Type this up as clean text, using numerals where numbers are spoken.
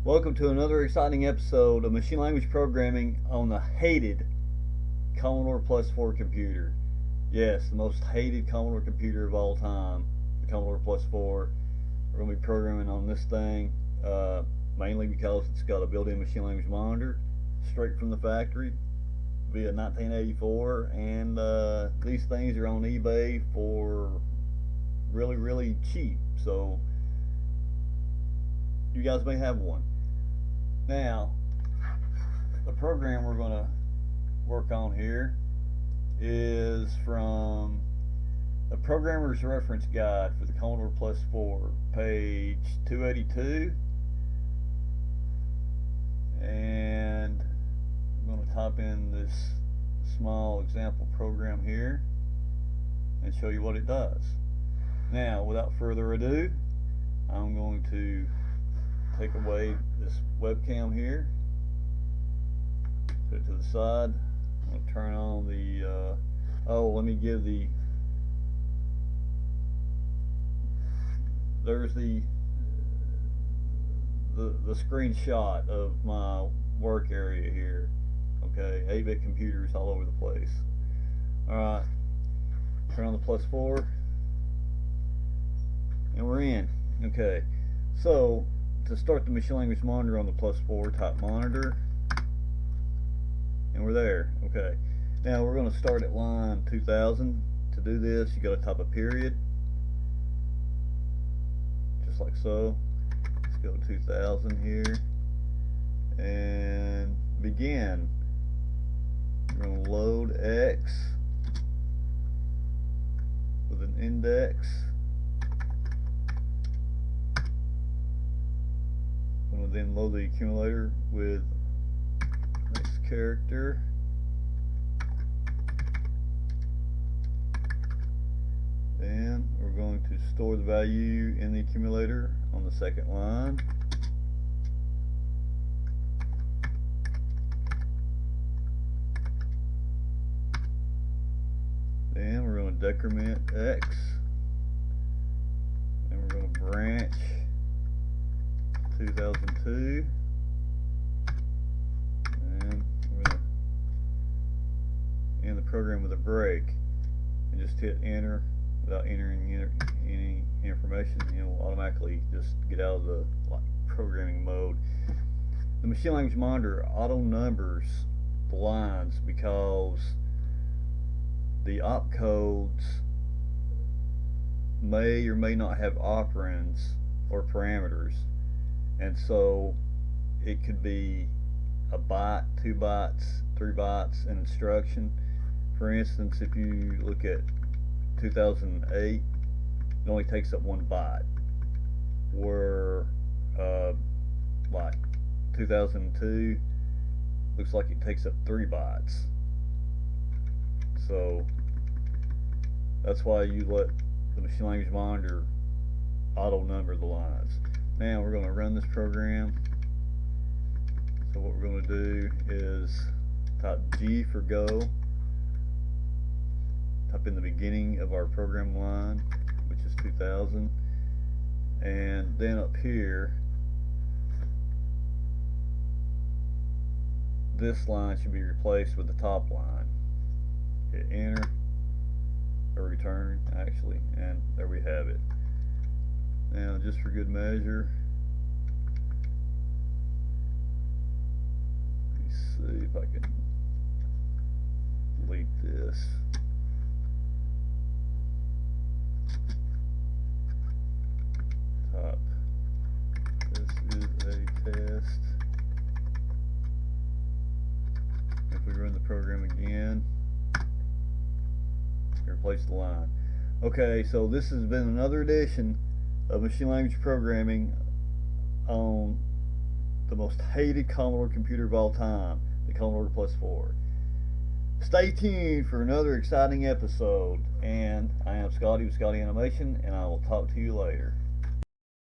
Welcome to another exciting episode of machine language programming on the hated Commodore Plus 4 computer. Yes, the most hated Commodore computer of all time, the Commodore Plus 4. We're going to be programming on this thing mainly because it's got a built-in machine language monitor straight from the factory via 1984, and these things are on eBay for really cheap. So you guys may have one. Now, the program we're going to work on here is from the Programmer's Reference Guide for the Commodore Plus 4, page 282. And I'm going to type in this small example program here and show you what it does. Now, without further ado, I'm going to take away this webcam here, put it to the side. I'm going to turn on the let me give there's the screenshot of my work area here. Okay, 8-bit computers all over the place. Alright, turn on the plus 4 and we're in. Okay, so to start the machine language monitor on the plus 4, type monitor, and we're there. Okay, now we're going to start at line 2000. To do this, you got to type a period, just like so. Let's go to 2000 here and begin. We're going to load X with an index. I'm going to then load the accumulator with next character. Then we're going to store the value in the accumulator on the second line. Then we're going to decrement X. And we're going to branch 2002, and we're going to end the program with a break and just hit enter without entering any information, and it will automatically just get out of the programming mode. The machine language monitor auto numbers the lines because the opcodes may or may not have operands or parameters. And so it could be a byte, 2 bytes, 3 bytes an instruction. For instance, if you look at 2008, it only takes up 1 byte, where like 2002 looks like it takes up 3 bytes. So that's why you let the machine language monitor auto number the lines. Now we're going to run this program. So what we're going to do is type G for go, type in the beginning of our program line, which is 2000, and then up here this line should be replaced with the top line. Hit enter, or return actually, and there we have it. Now, just for good measure, let me see if I can delete this. Top. This is a test. If we run the program again, replace the line. Okay, so this has been another edition of machine language programming on the most hated Commodore computer of all time, the Commodore Plus 4. Stay tuned for another exciting episode, and I am Scotty with Scotty Animation, and I will talk to you later.